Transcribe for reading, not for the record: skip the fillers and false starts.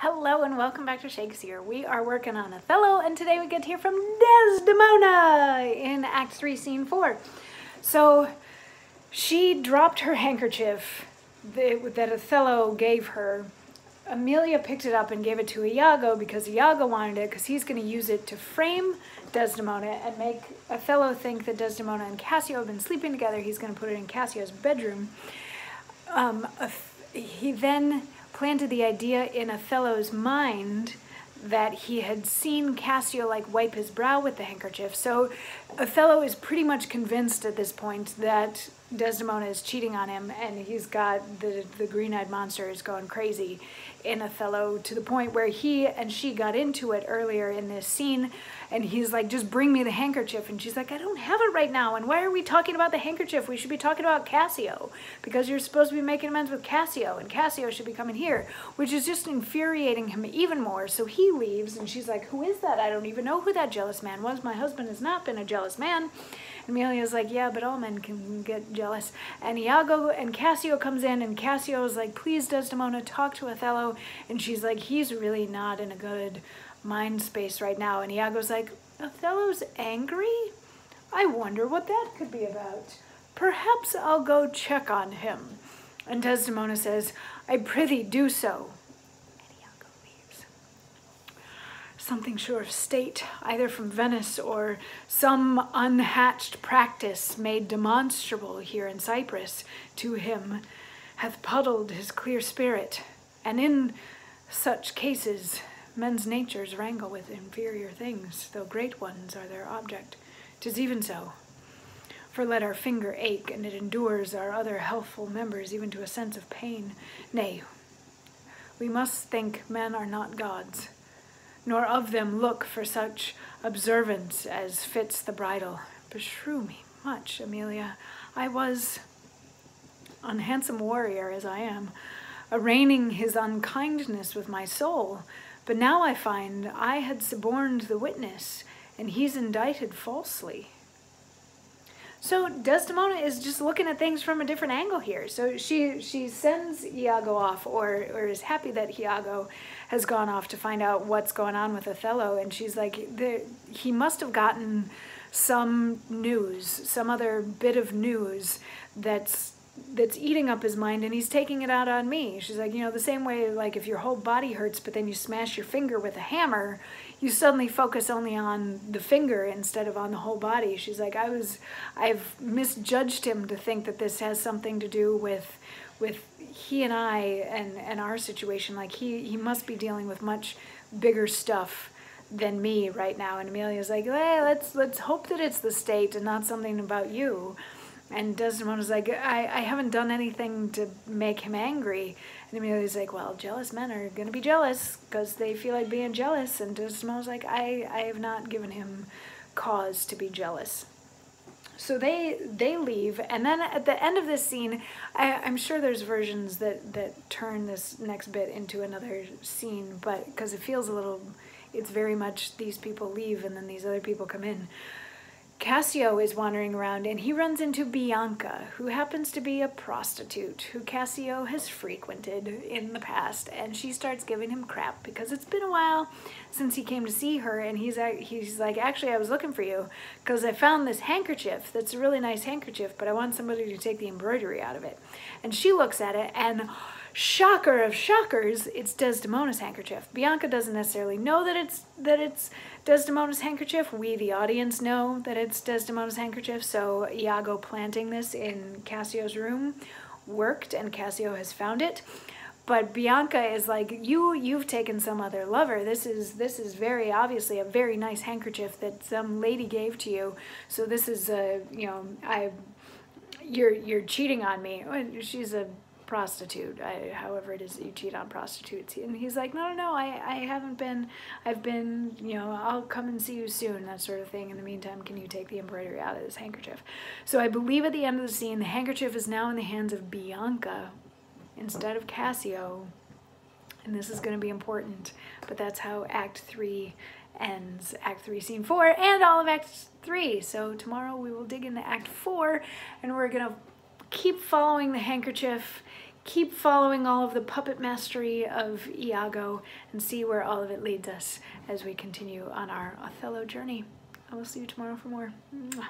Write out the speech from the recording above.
Hello and welcome back to Shakesyear. We are working on Othello and today we get to hear from Desdemona in Act 3, Scene 4. So she dropped her handkerchief that Othello gave her. Amelia picked it up and gave it to Iago because Iago wanted it because he's going to use it to frame Desdemona and make Othello think that Desdemona and Cassio have been sleeping together. He's going to put it in Cassio's bedroom. He then planted the idea in Othello's mind that he had seen Cassio like wipe his brow with the handkerchief. So Othello is pretty much convinced at this point that Desdemona is cheating on him, and he's got the green-eyed monster is going crazy in Othello to the point where he and she got into it earlier in this scene, and he's like, just bring me the handkerchief, and she's like, I don't have it right now, and why are we talking about the handkerchief? We should be talking about Cassio, because you're supposed to be making amends with Cassio, and Cassio should be coming here, which is just infuriating him even more. So he leaves, and she's like, who is that? I don't even know who that jealous man was. My husband has not been a jealous man. Amelia's like, yeah, but all men can get jealous. And Iago and Cassio comes in, and Cassio's like, please, Desdemona, talk to Othello. And she's like, he's really not in a good mind space right now. And Iago's like, Othello's angry? I wonder what that could be about. Perhaps I'll go check on him. And Desdemona says, I prithee do so. Something sure of state, either from Venice or some unhatched practice made demonstrable here in Cyprus to him, hath puddled his clear spirit, and in such cases men's natures wrangle with inferior things, though great ones are their object. 'Tis even so. For let our finger ache, and it endures our other healthful members even to a sense of pain. Nay, we must think men are not gods, nor of them look for such observance as fits the bridal. Beshrew me much, Amelia, I was, unhandsome warrior as I am, arraigning his unkindness with my soul, but now I find I had suborned the witness, and he's indicted falsely. So Desdemona is just looking at things from a different angle here. So she sends Iago off, or is happy that Iago has gone off to find out what's going on with Othello, and she's like, he must have gotten some news, some other bit of news that's eating up his mind, and he's taking it out on me. She's like, you know, the same way, like if your whole body hurts, but then you smash your finger with a hammer, you suddenly focus only on the finger instead of on the whole body. She's like, I've misjudged him to think that this has something to do with he and I and our situation. Like he must be dealing with much bigger stuff than me right now. And Amelia's like, hey, let's hope that it's the state and not something about you. And Desdemona's like, I haven't done anything to make him angry. And Amelia's like, well, jealous men are going to be jealous because they feel like being jealous. And Desdemona's like, I have not given him cause to be jealous. So they leave, and then at the end of this scene, I'm sure there's versions that turn this next bit into another scene, but because it feels a little, it's very much these people leave and then these other people come in. Cassio is wandering around, and he runs into Bianca, who happens to be a prostitute who Cassio has frequented in the past, and she starts giving him crap because it's been a while since he came to see her, and he's like, actually, I was looking for you because I found this handkerchief that's a really nice handkerchief, but I want somebody to take the embroidery out of it. And she looks at it, and shocker of shockers, it's Desdemona's handkerchief. Bianca doesn't necessarily know that it's Desdemona's handkerchief. We, the audience, know that it's Desdemona's handkerchief, so Iago planting this in Cassio's room worked, and Cassio has found it. But Bianca is like, you've taken some other lover. This is very obviously a very nice handkerchief that some lady gave to you. So this is you're cheating on me. She's a prostitute, however it is that you cheat on prostitutes. And he's like, no, I haven't been. I've been, I'll come and see you soon, that sort of thing. In the meantime, can you take the embroidery out of this handkerchief? So I believe at the end of the scene, the handkerchief is now in the hands of Bianca instead of Cassio, and this is going to be important, but that's how Act 3 ends. Act 3, Scene 4, and all of Act 3. So tomorrow we will dig into Act 4, and we're going to keep following the handkerchief, keep following all of the puppet mastery of Iago and see where all of it leads us as we continue on our Othello journey. I will see you tomorrow for more. Mwah.